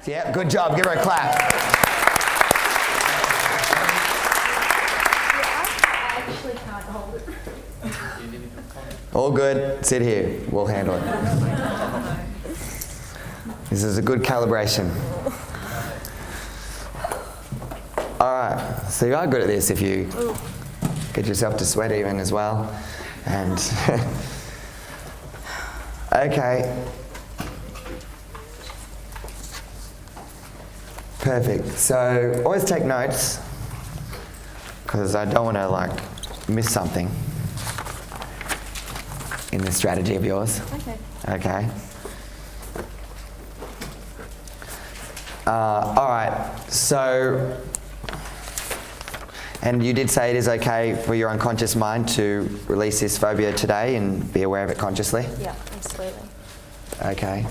Yeah, good job. Give her a clap. I actually can't hold it. All good. Sit here. We'll handle it. This is a good calibration. All right. So you are good at this if you get yourself to sweat even as well. And okay. Perfect. So always take notes because I don't want to miss something in this strategy of yours. Okay. Okay. All right. So, and you did say it is okay for your unconscious mind to release this phobia today and be aware of it consciously? Yeah, absolutely. Okay.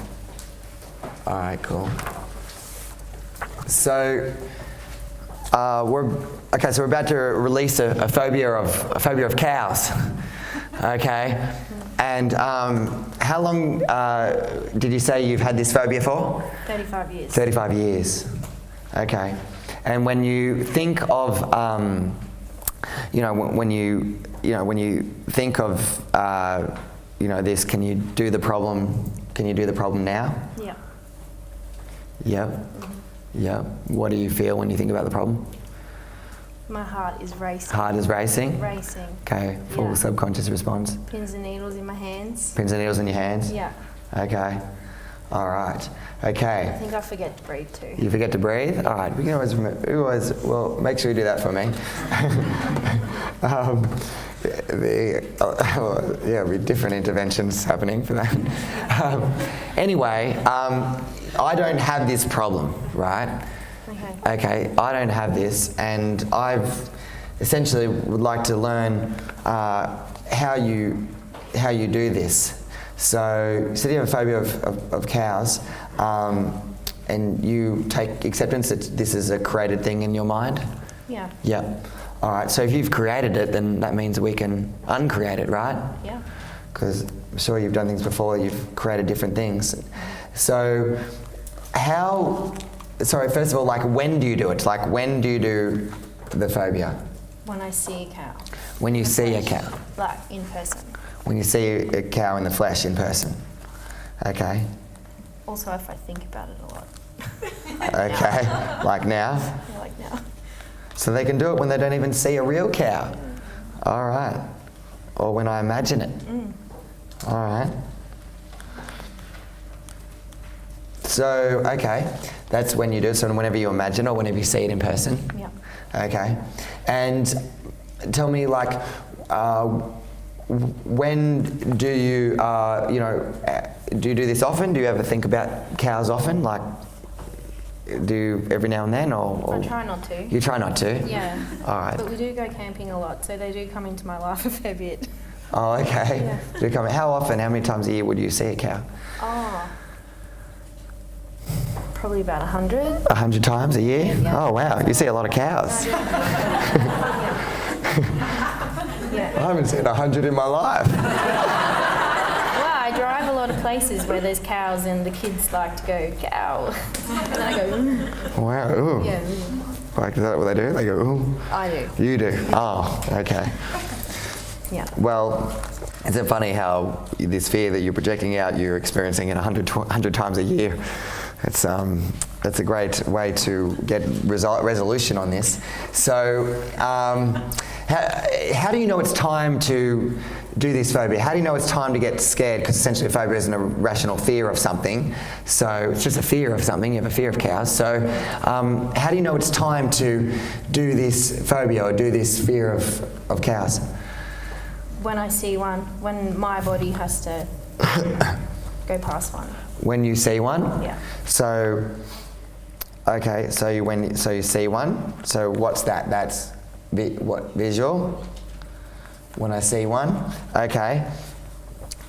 All right, cool. So, we're about to release a phobia of cows. Okay. And how long did you say you've had this phobia for? 35 years. 35 years. Okay. And when you think of, when you think of, this, can you do the problem? Can you do the problem now? Yeah. Yep. Mm-hmm. Yep. What do you feel when you think about the problem? My heart is racing. Heart is racing? Racing. Okay. Full Yeah. subconscious response. Pins and needles in my hands. Pins and needles in your hands? Yeah. Okay. All right. I Okay. think I forget to breathe too. You forget to breathe? All right. We can always, well, make sure you do that for me. There'll be different interventions happening for that. Anyway, I don't have this problem, right? Okay. Okay, I don't have this, and I've essentially would like to learn how you do this. So you have a phobia of cows, and you take acceptance that this is a created thing in your mind? Yeah. Yeah. All right, so if you've created it, then that means we can uncreate it, right? Yeah. Because I'm sure you've done things before, you've created different things. So first of all, when do you do it? When do you do the phobia? When I see a cow. When you see a cow. Like in person. When you see a cow in the flesh in person. Okay. Also if I think about it a lot. Okay. Like now? Yeah, like now. So they can do it when they don't even see a real cow. All right. Or when I imagine it. All right. So, okay, that's when you do it. So whenever you imagine or whenever you see it in person. Yeah. Okay. And tell me, when do you, do you do this often? Do you ever think about cows often? Do you every now and then, or I try not to. You try not to? Yeah. All right. But we do go camping a lot, so they do come into my life a fair bit. Oh, okay. Yeah. Do you come? How often? How many times a year would you see a cow? Oh. Probably about 100. 100 times a year? Yeah. Oh, wow. You see a lot of cows. Yeah. I haven't seen 100 in my life. Well, I drive a lot of places where there's cows and the kids like to go, cow. And then I go, mm. Wow. Ooh. Yeah. Is that what they do? They go, ooh. I do. You do? Oh, okay. Yeah. Well, isn't it funny how this fear that you're projecting out, you're experiencing it 100 times a year? That's a great way to get resolution on this. So, how do you know it's time to do this phobia? How do you know it's time to get scared? Because essentially a phobia is an irrational fear of something. So it's just a fear of something. You have a fear of cows. So how do you know it's time to do this phobia or do this fear of cows? When I see one, when my body has to go past one. When you see one? Yeah. So, okay, so you see one. So what's that? That's visual? When I see one? Okay.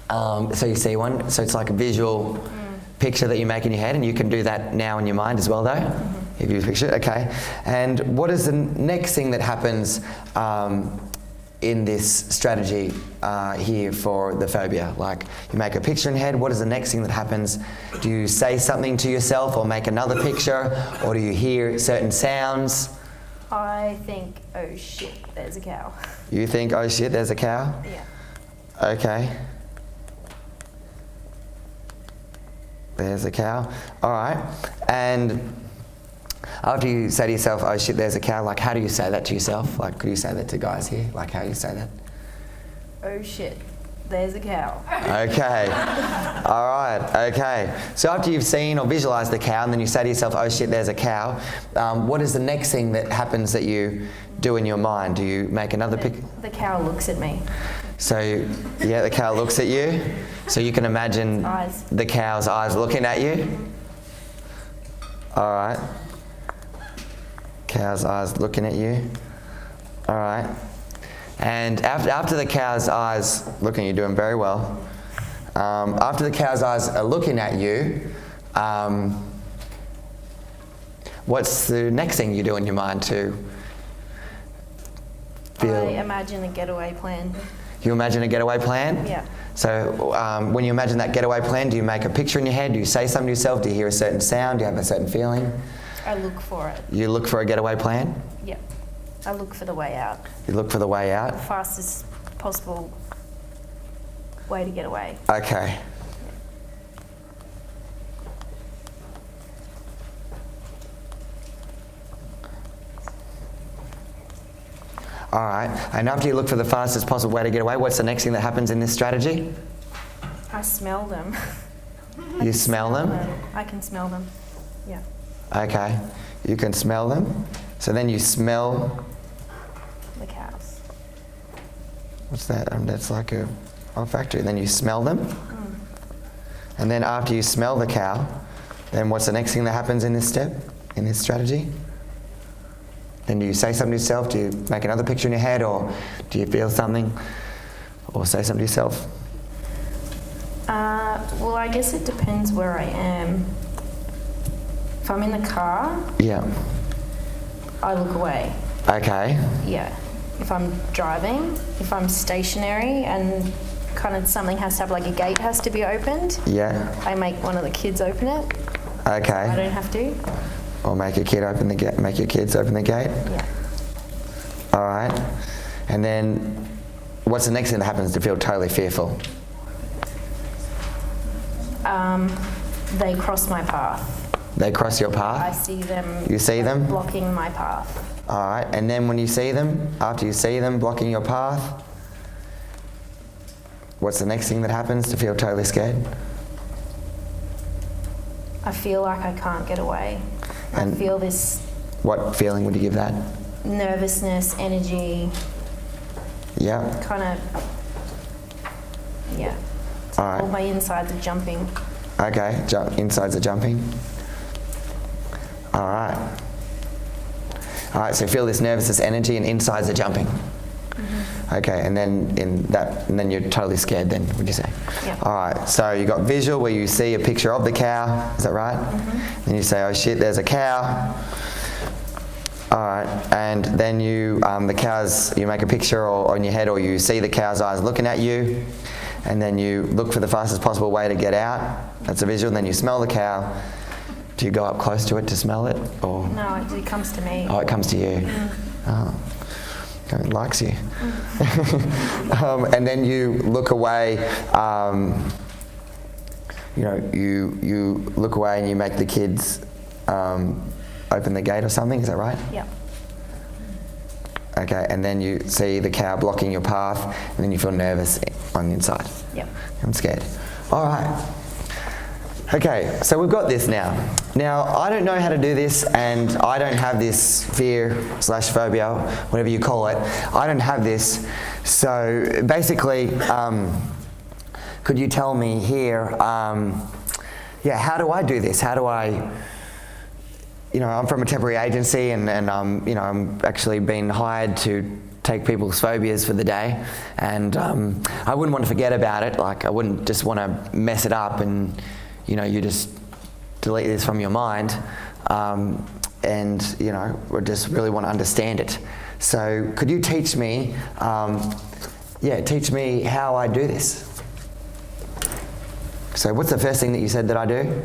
So you see one. So it's like a visual picture that you make in your head, and you can do that now in your mind as well, though? If you picture it, okay. And what is the next thing that happens in this strategy here for the phobia? Like, you make a picture in your head, what is the next thing that happens? Do you say something to yourself or make another picture, or do you hear certain sounds? I think, oh shit, there's a cow. You think, oh shit, there's a cow? Yeah. Okay. There's a cow. All right. And after you say to yourself, oh shit, there's a cow, like, how do you say that to yourself? Like, could you say that to guys here? Like, how do you say that? Oh shit, there's a cow. Okay. All right. Okay. So after you've seen or visualised the cow, and then you say to yourself, oh shit, there's a cow, what is the next thing that happens that you do in your mind? Do you make another pic? The cow looks at me. So, yeah, the cow looks at you. So you can imagine Eyes. the cow's eyes looking at you. All right. Cow's eyes looking at you. All right. And after the cow's eyes looking at you, doing very well. After the cow's eyes are looking at you, what's the next thing you do in your mind to feel? I imagine a getaway plan. You imagine a getaway plan? Yeah. So when you imagine that getaway plan, do you make a picture in your head? Do you say something to yourself? Do you hear a certain sound? Do you have a certain feeling? I look for it. You look for a getaway plan? Yeah. I look for the way out. You look for the way out? The fastest possible way to get away. Okay. All right. And after you look for the fastest possible way to get away, what's the next thing that happens in this strategy? I smell them. You smell them? I can smell them. Yeah. Okay. You can smell them. So then you smell. The cows. What's that? That's like a olfactory. Then you smell them. And then after you smell the cow, then what's the next thing that happens in this step, in this strategy? Then do you say something to yourself? Do you make another picture in your head, or do you feel something, or say something to yourself? Well, I guess it depends where I am. If I'm in the car, Yeah. I look away. Okay. Yeah. If I'm driving, if I'm stationary and kind of something has to have, like a gate has to be opened, Yeah. I make one of the kids open it. I Okay. don't have to. Or make your kid open the gate. Make your kids open the gate. Yeah. All right. And then, what's the next thing that happens to feel totally fearful? They cross my path. They cross your I path. see them. You see them? Blocking my path. All right. And then when you see them, after you see them blocking your path, what's the next thing that happens to feel totally scared? I feel like I can't get away. And- I feel this What feeling would you give that? nervousness, energy, Yeah. kind of, yeah. All right. All my insides are jumping. Okay. Insides are jumping. All right. All right. So feel this nervousness, energy, and insides are jumping. Okay, and then and then you're totally scared. Then, would you say? Yeah. All right. So you got visual where you see a picture of the cow. Is that right? Then you say, "Oh shit, there's a cow." All right, and then you the cows. You make a picture or in your head, or you see the cow's eyes looking at you, and then you look for the fastest possible way to get out. That's a visual. And then you smell the cow. Do you go up close to it to smell it, or? No, it comes to me. Oh, it comes to you. Oh. It likes you. And then you look away, you look away and you make the kids open the gate or something, is that right? Yeah. Okay, and then you see the cow blocking your path, and then you feel nervous on the inside. Yep. I'm scared. All right. Okay, so we've got this now. Now, I don't know how to do this, and I don't have this fear/phobia, whatever you call it. I don't have this. So basically, could you tell me here, how do I do this? How do I, I'm from a temporary agency, and I'm actually being hired to take people's phobias for the day, and I wouldn't want to forget about it. Like, I wouldn't just want to mess it up and you just delete this from your mind, and, we just really want to understand it. So could you teach me, teach me how I do this? So what's the first thing that you said that I do?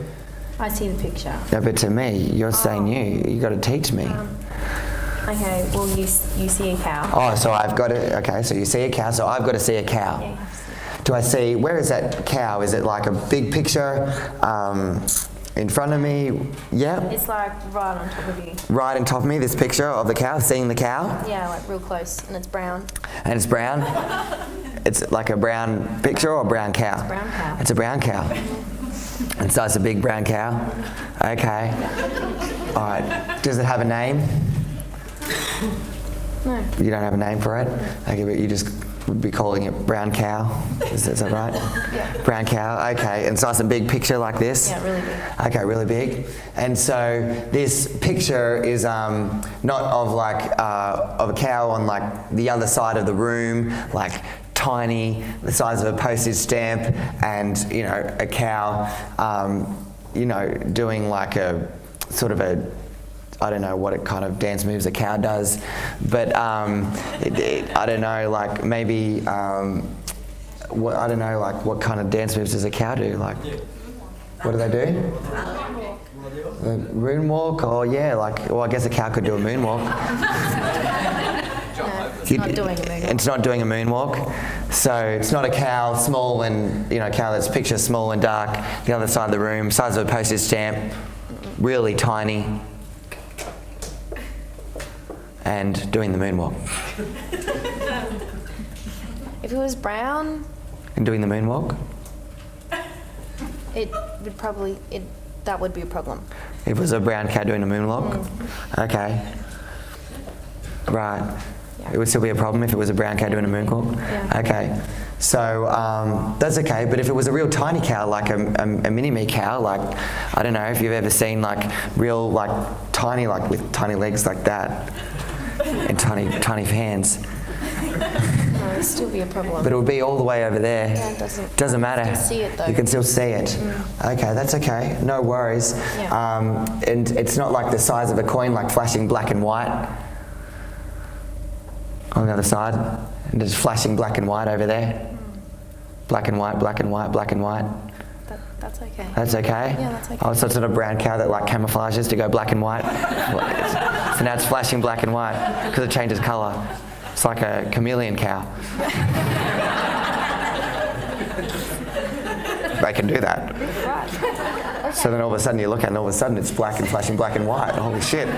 I see the picture. No, but to me, you're saying you got to teach me. Okay, well you see a cow. Oh, so I've got to, okay, so you see a cow, so I've got to see a cow. Yeah, you have to see. Do I see, where is that cow? Is it like a big picture in front of me? Yeah? It's like right on top of you. Right on top of me, this picture of the cow, seeing the cow? Yeah, like real close, and it's brown. And it's brown? It's like a brown picture or a brown cow? It's a brown cow. It's a brown cow. And so it's a big brown cow? Okay. All right. Does it have a name? No. You don't have a name for it? Okay, but you just would be calling it brown cow? Is that right? Yeah. Brown cow, okay. And so it's a big picture like this? Yeah, really big. Okay, really big. And so this picture is not of like of a cow on like the other side of the room, like tiny, the size of a postage stamp, and you know a cow, doing like a sort of a, I don't know what kind of dance moves a cow does, but I don't know, like maybe I don't know, like what kind of dance moves does a cow do? Like, what do they do? The moonwalk? Oh yeah, like, well I guess a cow could do a moonwalk. No, it's not doing a moonwalk. It's not doing a moonwalk. So it's not a cow, small and, a cow that's picture small and dark, the other side of the room, size of a postage stamp, really tiny, and doing the moonwalk. If it was brown, And doing the moonwalk? it would probably, that would be a problem. If it was a brown cow doing a moonwalk? Okay. Right. Yeah. It would still be a problem if it was a brown cow doing a moonwalk? Yeah. Okay. So that's okay, but if it was a real tiny cow, like a mini-me cow, like, I don't know if you've ever seen like real, like tiny, like with tiny legs like that, and tiny hands. No, it'd still be a problem. But it would be all the way over there. Yeah, it doesn't matter. You can see it though. You can still see it. Okay, that's okay. No worries. Yeah. And it's not like the size of a coin, like flashing black and white on the other side, and just flashing black and white over there. Black and white, black and white, black and white. That's okay. That's okay? Yeah, that's okay. Oh, so it's not a brown cow that like camouflages to go black and white? So now it's flashing black and white because it changes colour. It's like a chameleon cow. They can do that. Right. Okay. So then all of a sudden you look at it and all of a sudden it's black and flashing black and white. Holy shit.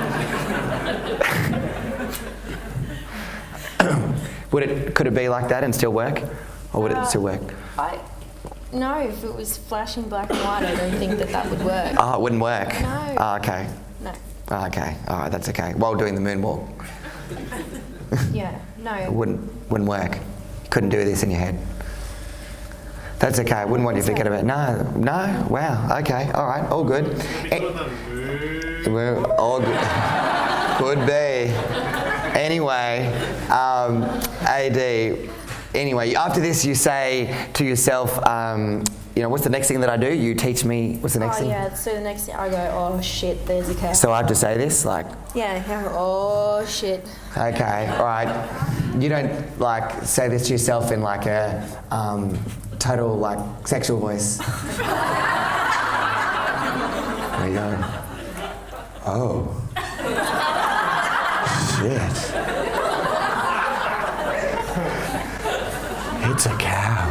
Could it be like that and still work? Or would it still work? No, if it was flashing black and white, I don't think that would work. Oh, it wouldn't work? No. Oh, okay. No. Oh, okay. All right, that's okay. While doing the moonwalk. Yeah, no. It wouldn't work. You couldn't do this in your head. That's okay. I wouldn't want you to forget about it. No. Wow. Okay. All right. All good. We're all good. Could be. Anyway, AD. Anyway, after this, you say to yourself, what's the next thing that I do? You teach me. What's the next thing? Oh yeah. So the next thing I go, oh shit, there's a cow. So I have to say this, like. Yeah. I go, oh shit. Okay. All right. You don't like say this to yourself in like a total like sexual voice. There you go. Oh. Shit. It's a cow.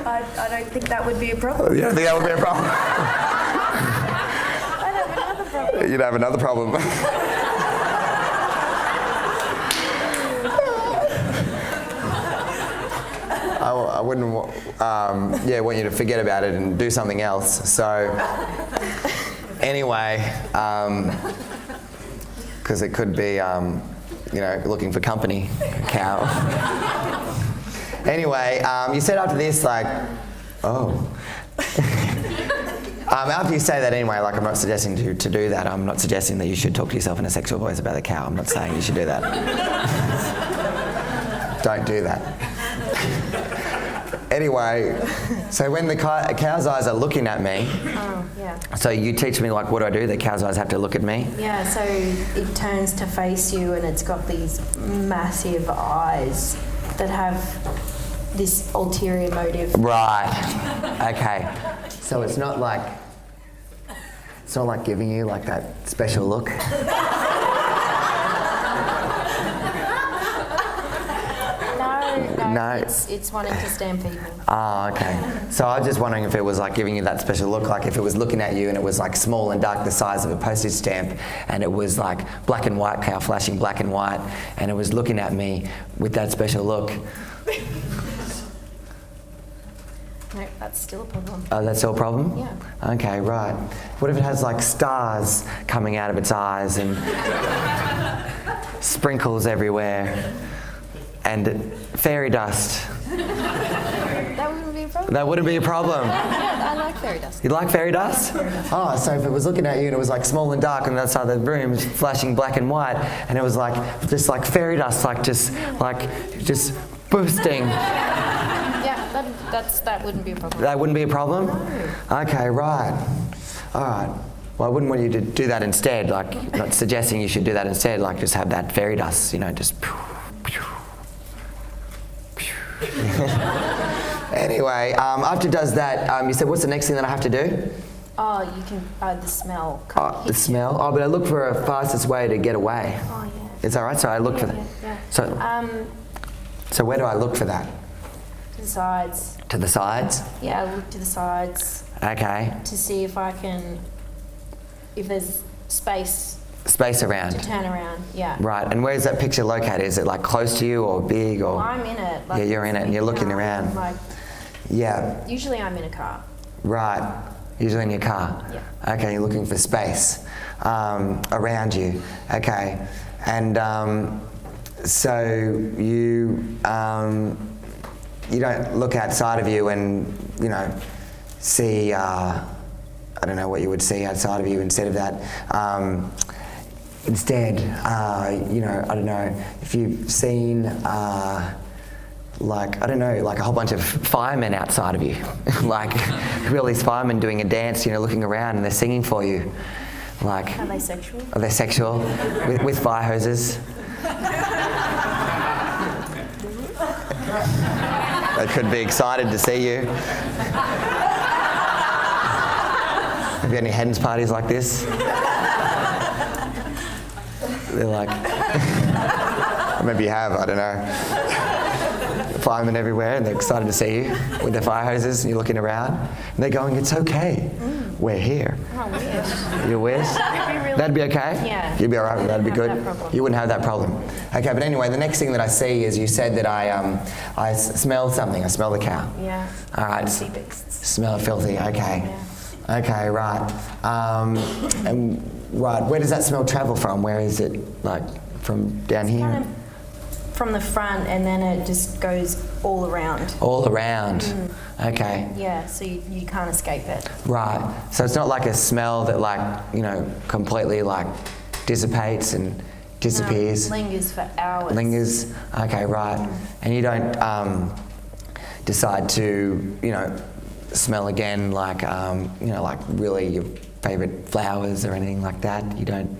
I don't think that would be a problem. You don't think that would be a problem? I'd have another problem. You'd have another problem. I wouldn't want you to forget about it and do something else. So anyway, because it could be, looking for company, cow. Anyway, you said after this, like, oh. After you say that anyway, like I'm not suggesting to do that. I'm not suggesting that you should talk to yourself in a sexual voice about the cow. I'm not saying you should do that. Don't do that. Anyway, so when the cow's eyes are looking at me, Oh, yeah. so you teach me like what do I do? The cow's eyes have to look at me. Yeah, so it turns to face you and it's got these massive eyes that have this ulterior motive. Right. Okay. So it's not like giving you like that special look. No. It's wanting to stampede me. Oh, okay. So I was just wondering if it was like giving you that special look, like if it was looking at you and it was like small and dark, the size of a postage stamp, and it was like black and white cow flashing black and white, and it was looking at me with that special look. No, that's still a problem. Oh, that's still a problem? Yeah. Okay, right. What if it has like stars coming out of its eyes and sprinkles everywhere and fairy dust? That wouldn't be a problem. That wouldn't be a problem. Yeah, I like fairy dust. You like fairy dust? Oh, so if it was looking at you and it was like small and dark on the other side of the room, it was flashing black and white, and it was like just like fairy dust, like just boosting. Yeah, that wouldn't be a problem. That wouldn't be a problem? No. Okay, right. All right. Well, I wouldn't want you to do that instead, like not suggesting you should do that instead, like just have that fairy dust, you know, just. Anyway, after it does that, you said, what's the next thing that I have to do? Oh, you can the smell. The smell? Oh, but I look for a fastest way to get away. Oh, yeah. Is that right? So I look for that. Yeah. So where do I look for that? To the sides. To the sides? Yeah, I look to the sides Okay. to see if there's space Space around. to turn around. Yeah. Right. And where's that picture located? Is it like close to you or big or? Well, I'm in it. Yeah, you're in it and you're looking around. Yeah. Usually I'm in a car. Right. Usually in your car. Yeah. Okay. You're looking for space around you. Okay. And so you don't look outside of you and see. I don't know what you would see outside of you instead of that. Instead, I don't know if you've seen, like a whole bunch of firemen outside of you, like all these firemen doing a dance, looking around and they're singing for you, like. Are they sexual? Are they sexual? With fire hoses? They could be excited to see you. Have you had any hens parties like this? They're like, maybe you have, I don't know. Firemen everywhere and they're excited to see you with their fire hoses and you're looking around and they're going, it's okay, we're here. Oh, wish. You wish? That'd be okay? Yeah. You'd be all right with that? That'd be good? That problem. You wouldn't have that problem. Okay, but anyway, the next thing that I see is you said that I smell something. I smell the cow. Yeah. All right. Sea beasts. Smell it filthy. Okay. Yeah. Okay, right. And right, where does that smell travel from? Where is it, like, from down here? Kind of from the front and then it just goes all around. All around. Okay. Yeah, so you can't escape it. Right. So it's not like a smell that completely dissipates and disappears. No, lingers for hours. Lingers. Okay, right. And you don't decide to, smell again like really your favourite flowers or anything like that? You don't?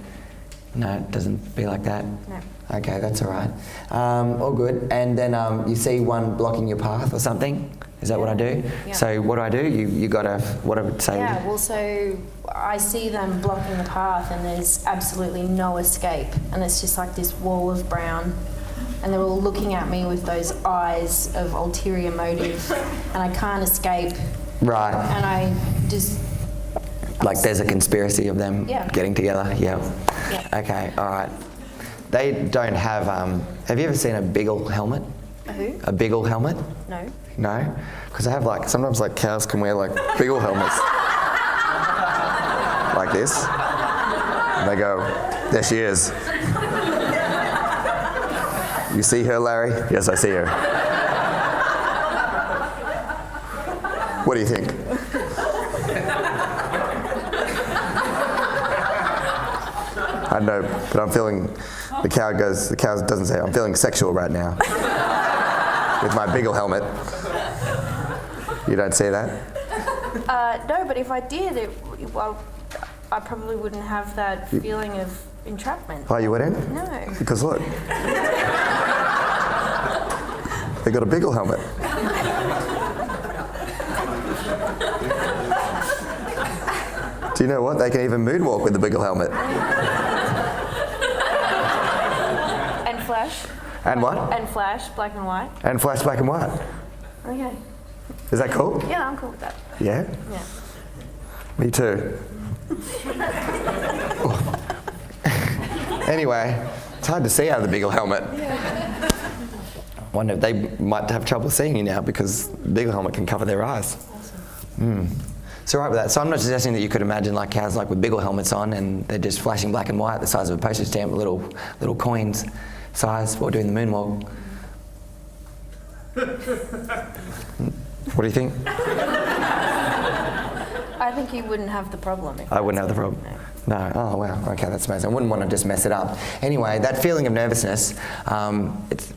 No, it doesn't be like that? No. Okay, that's all right. All good. And then you see one blocking your path or something? Is that what I do? Yeah. So what do I do? You got to, what I would say? Yeah, well, so I see them blocking the path and there's absolutely no escape. And it's just like this wall of brown. And they're all looking at me with those eyes of ulterior motive. And I can't escape. Right. And I just... Like there's a conspiracy of them getting together? Yeah. Okay, all right. They don't have you ever seen a Beagle helmet? A who? A Beagle helmet? No. No? Because I have sometimes cows can wear Beagle helmets. Like this. And they go, there she is. You see her, Larry? Yes, I see her. What do you think? I know, but I'm feeling, the cow doesn't say, I'm feeling sexual right now. With my Beagle helmet. You don't see that? No, but if I did, well, I probably wouldn't have that feeling of entrapment. Oh, you wouldn't? No. Because look. They got a Beagle helmet. Do you know what? They can even moonwalk with the Beagle helmet. And flash. And what? And flash, black and white. And flash black and white. Okay. Is that cool? Yeah, I'm cool with that. Yeah? Yeah. Me too. Anyway, it's hard to see out of the Beagle helmet. I wonder if they might have trouble seeing you now because the Beagle helmet can cover their eyes. Awesome. So right with that. So I'm not suggesting that you could imagine like cows like with Beagle helmets on and they're just flashing black and white the size of a postage stamp, little coins size while doing the moonwalk. What do you think? I think you wouldn't have the problem. I wouldn't have the problem. No. Oh wow. Okay, that's amazing. I wouldn't want to just mess it up. Anyway, that feeling of nervousness.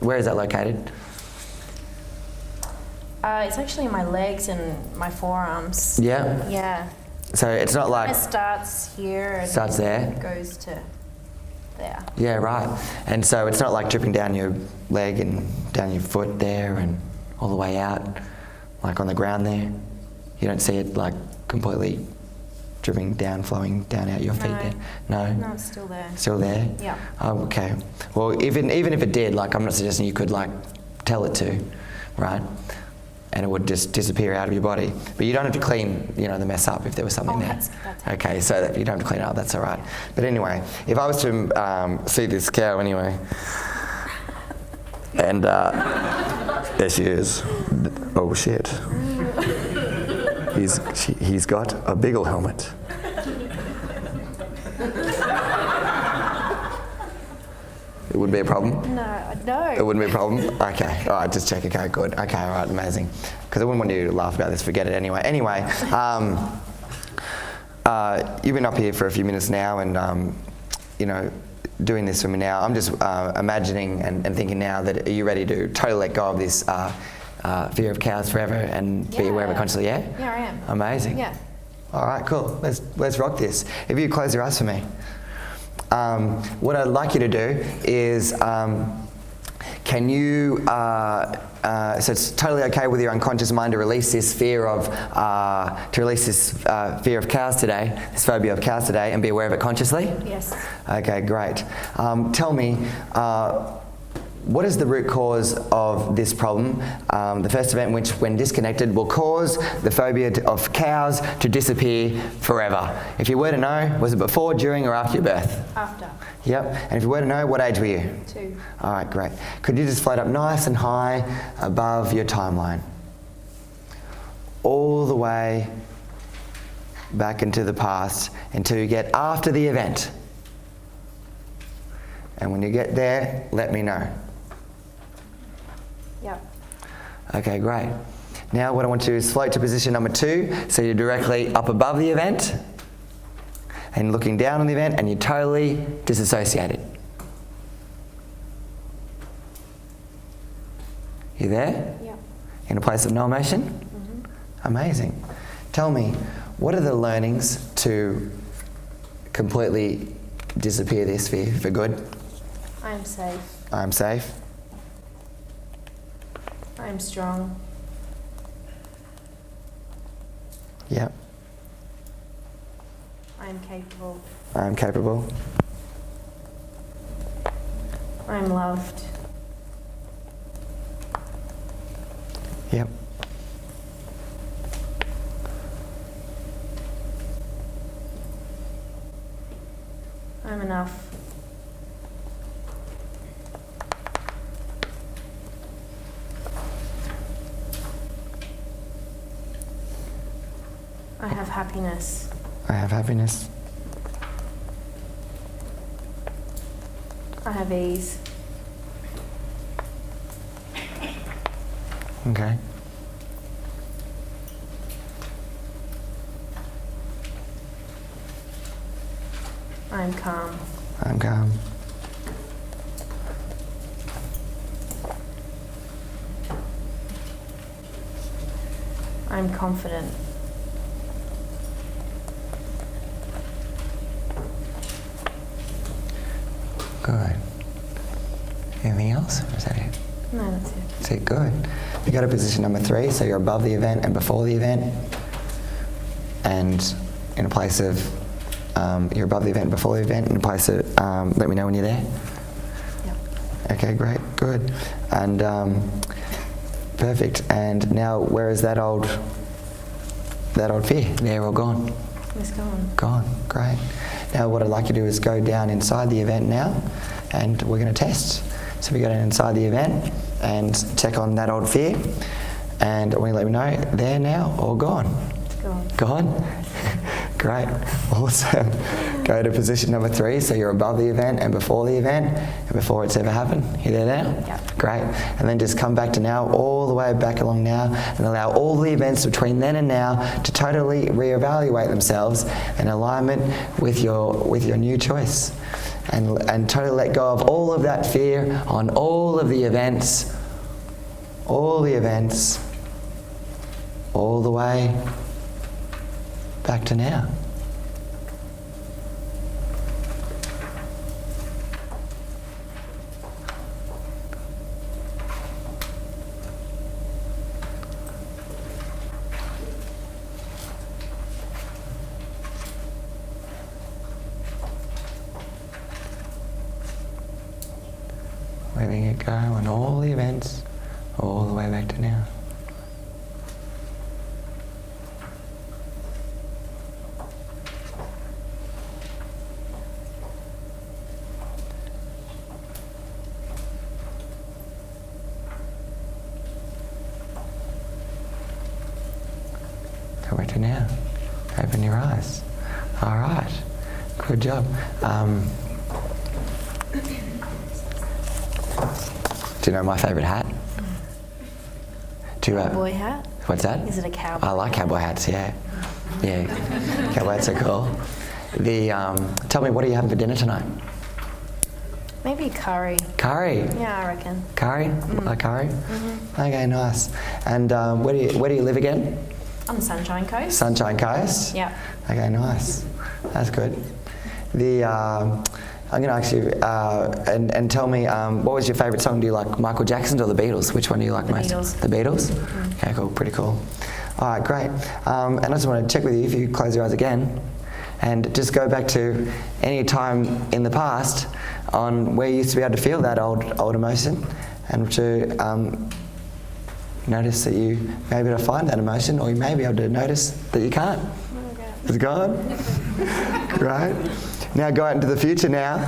Where is that located? It's actually in my legs and my forearms. Yeah. Yeah. So it's not like It starts here and starts there. goes to there. Yeah, right. And so it's not like dripping down your leg and down your foot there and all the way out, like on the ground there. You don't see it like completely dripping down, flowing down out your feet No. there. No. No, it's still there. Still there? Yeah. Oh, okay. Well, even if it did, like I'm not suggesting you could like tell it to, right? And it would just disappear out of your body. But you don't have to clean, the mess up if there was something Oh, there. that's okay, so that you don't have to clean it up, that's all right. But anyway, if I was to see this cow anyway, and there she is. Oh shit. He's got a Beagle helmet. It wouldn't be a problem? No. It wouldn't be a problem? Okay, all right, just check. Okay, good. Okay, all right, amazing. Because I wouldn't want you to laugh about this, forget it anyway. Anyway, you've been up here for a few minutes now and, doing this for me now. I'm just imagining and thinking now that are you ready to totally let go of this fear of cows forever and be aware of it consciously, yeah? Yeah, I am. Amazing. Yeah. All right, cool. Let's rock this. If you close your eyes for me. What I'd like you to do is, can you, so it's totally okay with your unconscious mind to release this fear of, fear of cows today, this phobia of cows today, and be aware of it consciously? Yes. Okay, great. Tell me, what is the root cause of this problem? The first event which, when disconnected, will cause the phobia of cows to disappear forever. If you were to know, was it before, during, or after your birth? After. Yep. And if you were to know, what age were you? 2. All right, great. Could you just float up nice and high above your timeline? All the way back into the past until you get after the event. And when you get there, let me know. Yep. Okay, great. Now what I want to do is float to position number 2, so you're directly up above the event and looking down on the event and you're totally disassociated. You there? Yep. In a place of no emotion? Mm-hmm. Amazing. Tell me, what are the learnings to completely disappear this fear for good? I am safe. I'm safe. I am strong. Yep. I am capable. I'm capable. I am loved. Yep. I'm enough. I have happiness. I have happiness. I have ease. Okay. I am calm. I'm calm. I'm confident. Good. Anything else? Or is that it? No, that's it. That's it, good. You go to position number 3, so you're above the event and before the event. And in a place of, you're above the event and before the event, in a place of, let me know when you're there. Yep. Okay, great, good. And perfect. And now, where is that old fear? They're all gone. It's gone. Gone, great. Now what I'd like you to do is go down inside the event now, and we're going to test. So we go down inside the event and check on that old fear, and I want you to let me know, there now or gone? It's gone. Gone? Great, awesome. Go to position number 3, so you're above the event and before the event, and before it's ever happened. You there now? Yep. Great. And then just come back to now, all the way back along now, and allow all the events between then and now to totally reevaluate themselves in alignment with your new choice. And totally let go of all of that fear on all of the events, all the way back to now. Letting it go on all the events, all the way back to now. Go back to now. Open your eyes. All right. Good job. Do you know my favourite hat? Do you, Cowboy hat? What's that? Is it a cowboy? I like cowboy hats, yeah. Yeah, cowboy hats are cool. Tell me, what are you having for dinner tonight? Maybe curry. Curry? Yeah, I reckon. Curry? Like curry? Okay, nice. And where do you live again? On the Sunshine Coast. Sunshine Coast? Yeah. Okay, nice. That's good. I'm going to ask you, and tell me, what was your favourite song? Do you like Michael Jackson's or the Beatles? Which one do you like most? Beatles. The Beatles? Okay, cool, pretty cool. All right, great. And I just want to check with you, if you close your eyes again, and just go back to any time in the past on where you used to be able to feel that old emotion, and to notice that you may be able to find that emotion, or you may be able to notice that you can't. It's gone? Right. Now go out into the future now.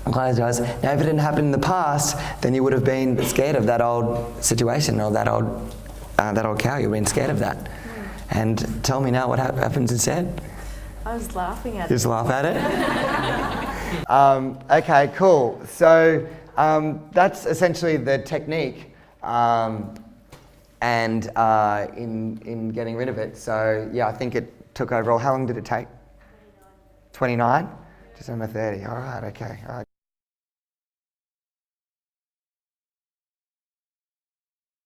Close your eyes. Now if it didn't happen in the past, then you would have been scared of that old situation, or that old cow. You've been scared of that. And tell me now what happens instead. I was laughing at You it. just laugh at it? Okay, cool. So that's essentially the technique in getting rid of it. So yeah, I think it took overall, how long did it take? 29? Just under 30. All right, okay. All right.